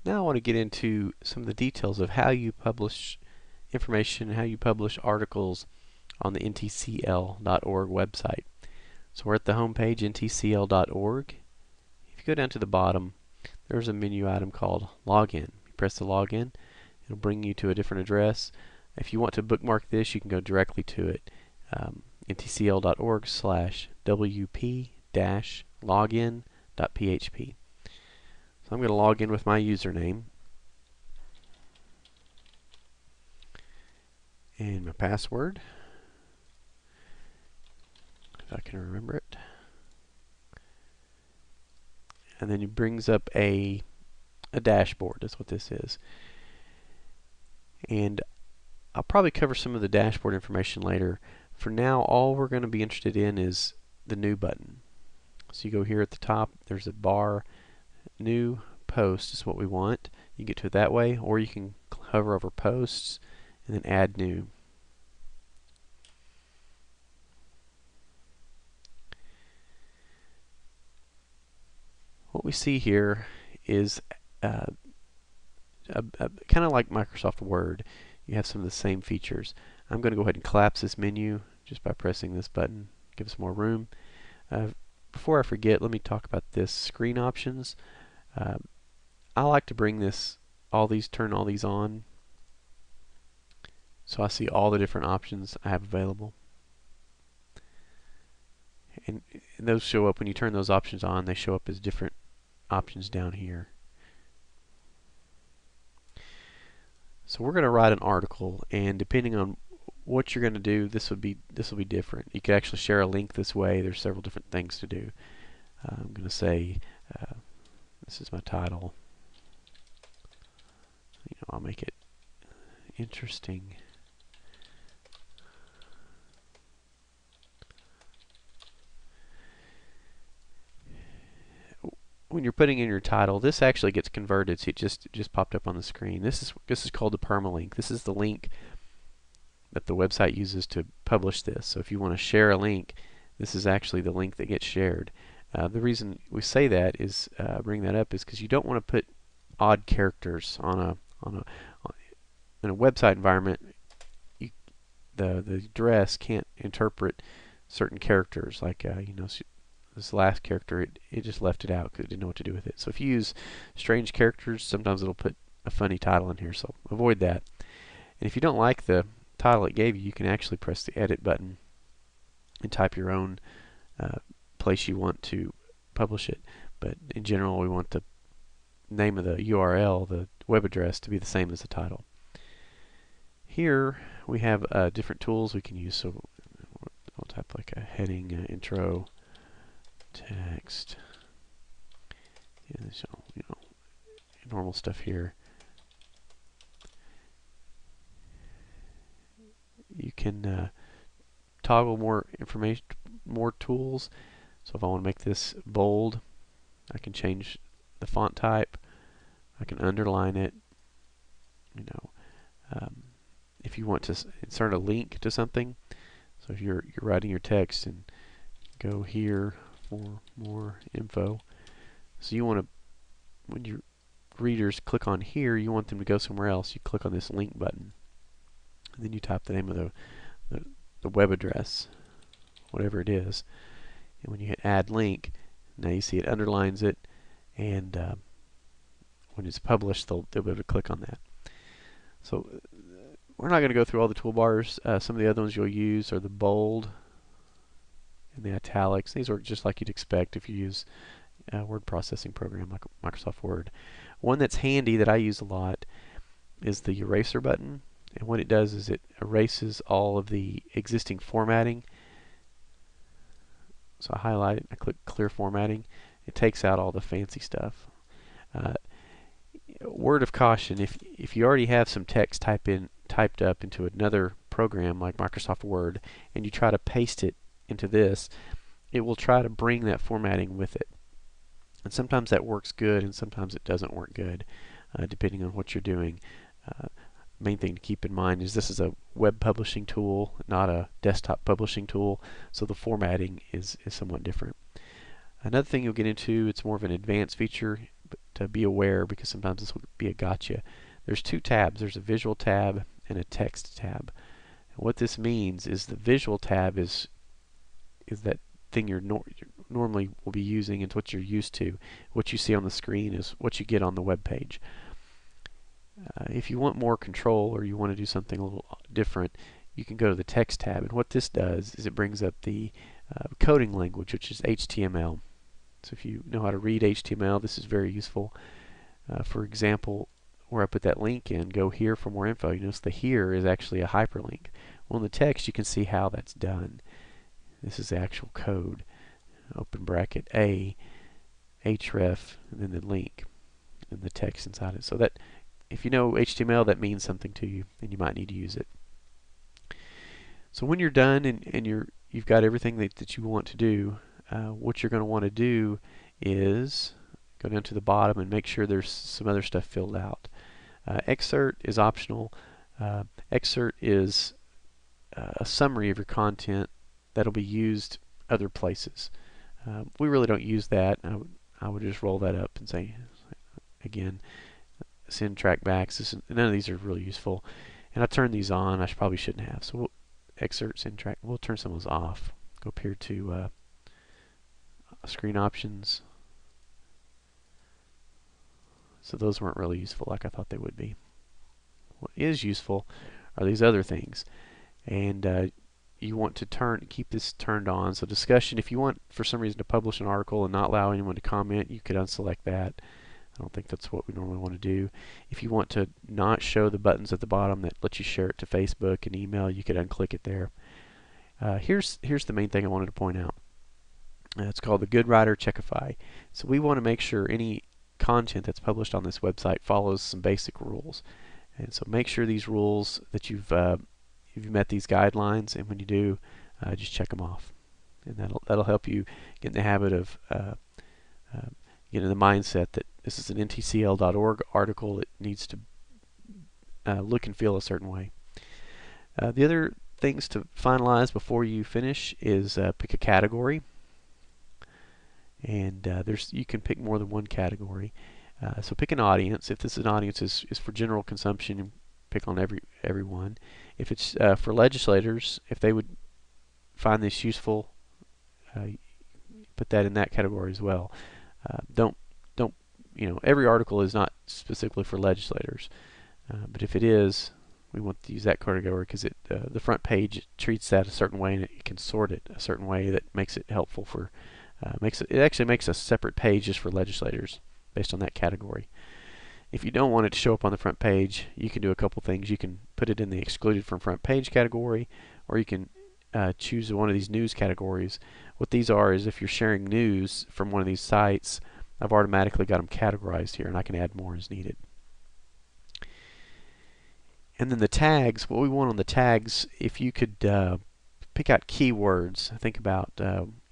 Now I want to get into some of the details of how you publish information, how you publish articles on the ntcl.org website. So we're at the home page, ntcl.org. If you go down to the bottom, there's a menu item called Login. You press the Login, it'll bring you to a different address. If you want to bookmark this, you can go directly to it. ntcl.org/wp-login.php. So I'm going to log in with my username and my password, if I can remember it. And then it brings up a dashboard. That's what this is. And I'll probably cover some of the dashboard information later. For now, all we're going to be interested in is the new button. So you go here at the top, there's a bar, new post is what we want. You can get to it that way, or you can hover over posts and then add new. What we see here is kind of like Microsoft Word. You have some of the same features. I'm going to go ahead and collapse this menu just by pressing this button. Give us more room. Before I forget, let me talk about this screen options. I like to bring turn all these on, so I see all the different options I have available. And those show up when you turn those options on. They show up as different options down here. So we're going to write an article, and depending on what you're going to do, this will be different. You could actually share a link this way. There's several different things to do. I'm going to say this is my title. I'll make it interesting. When you're putting in your title, this actually gets converted. See, it just popped up on the screen. This is called the permalink. This is the link that the website uses to publish this. So if you want to share a link, this is actually the link that gets shared. The reason we say that is bring that up is because you don't want to put odd characters in a website environment. The address can't interpret certain characters, like this last character, it just left it out because it didn't know what to do with it. So if you use strange characters, sometimes it'll put a funny title in here, so avoid that. And if you don't like the title it gave you, you can actually press the edit button and type your own place you want to publish it. But in general, we want the name of the URL, the web address, to be the same as the title. Here we have different tools we can use. So I'll type like a heading, intro, text, and so normal stuff here. You can toggle more information, more tools. So if I want to make this bold, I can change the font type. I can underline it. If you want to insert a link to something, so if you're writing your text and go here for more info, so you want to, when your readers click on here, you want them to go somewhere else. You click on this link button, and then you type the name of the web address, whatever it is, and when you hit add link, now you see it underlines it, and when it's published, they'll be able to click on that. So we're not going to go through all the toolbars. Some of the other ones you'll use are the bold and the italics. These are just like you'd expect if you use a word processing program like Microsoft Word. One that's handy that I use a lot is the eraser button. And what it does is it erases all of the existing formatting. So I highlight it, I click clear formatting. It takes out all the fancy stuff. Word of caution, if you already have some text typed up into another program like Microsoft Word and you try to paste it into this, it will try to bring that formatting with it. And sometimes that works good and sometimes it doesn't work good, depending on what you're doing. Main thing to keep in mind is this is a web publishing tool, not a desktop publishing tool, so the formatting is somewhat different. Another thing you'll get into, it's more of an advanced feature, to be aware, because sometimes this will be a gotcha. There's two tabs. There's a visual tab and a text tab. And what this means is the visual tab is that thing you normally will be using. It's what you're used to. What you see on the screen is what you get on the web page. If you want more control, or you want to do something a little different, you can go to the text tab, and what this does is it brings up the coding language, which is HTML. So if you know how to read HTML, this is very useful. For example, where I put that link in, go here for more info. You notice the here is actually a hyperlink. Well, in the text you can see how that's done. This is the actual code. Open bracket A, href, and then the link and the text inside it. So that if you know HTML, that means something to you, and you might need to use it. So when you're done and you've got everything that you want to do, what you're going to want to do is go down to the bottom and make sure there's some other stuff filled out. Excerpt is optional. Excerpt is a summary of your content that'll be used other places. We really don't use that. I would just roll that up and say, again, send trackbacks. None of these are really useful. And I turned these on. I probably shouldn't have. So excerpt, send track. We'll turn some of those off. Go up here to screen options. So those weren't really useful like I thought they would be. What is useful are these other things. And you want to keep this turned on. So discussion, if you want for some reason to publish an article and not allow anyone to comment, you could unselect that. I don't think that's what we normally want to do. If you want to not show the buttons at the bottom that let you share it to Facebook and email, you could unclick it there. Here's the main thing I wanted to point out. It's called the Good Writer Checkify. So we want to make sure any content that's published on this website follows some basic rules. And so make sure these rules that you've met these guidelines, and when you do, just check them off. And that'll help you get in the habit of get in the mindset that this is an ntcl.org article. It needs to look and feel a certain way. The other things to finalize before you finish is pick a category. And you can pick more than one category. So pick an audience. If this is an audience is for general consumption, pick on everyone. If it's for legislators, if they would find this useful, put that in that category as well. Don't every article is not specifically for legislators, but if it is, we want to use that category because the front page treats that a certain way, and it can sort it a certain way that makes it helpful for it actually makes a separate page just for legislators based on that category. If you don't want it to show up on the front page, you can do a couple things. You can put it in the excluded from front page category, or you can choose one of these news categories. What these are is if you're sharing news from one of these sites, I've automatically got them categorized here, and I can add more as needed. And then the tags, what we want on the tags, if you could pick out keywords. Think about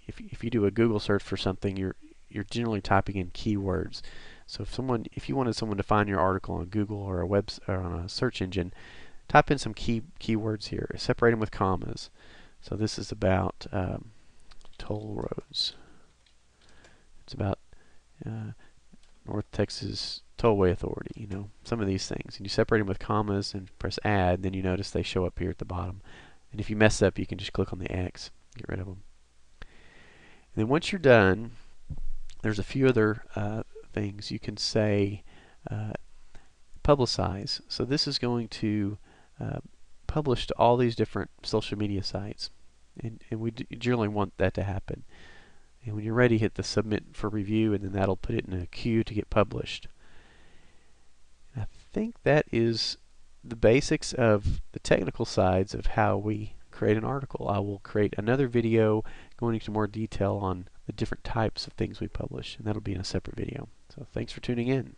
if you do a Google search for something, you're generally typing in keywords. So if you wanted someone to find your article on Google or on a search engine, type in some keywords here. Separate them with commas. So this is about toll roads. It's about North Texas Tollway Authority. Some of these things, and you separate them with commas and press add. Then you notice they show up here at the bottom. And if you mess up, you can just click on the X, get rid of them. And then once you're done, there's a few other things you can say. Publicize. So this is going to publish to all these different social media sites, and we generally want that to happen. And when you're ready, hit the submit for review, and then that'll put it in a queue to get published. And I think that is the basics of the technical sides of how we create an article. I will create another video going into more detail on the different types of things we publish, and that'll be in a separate video. So thanks for tuning in.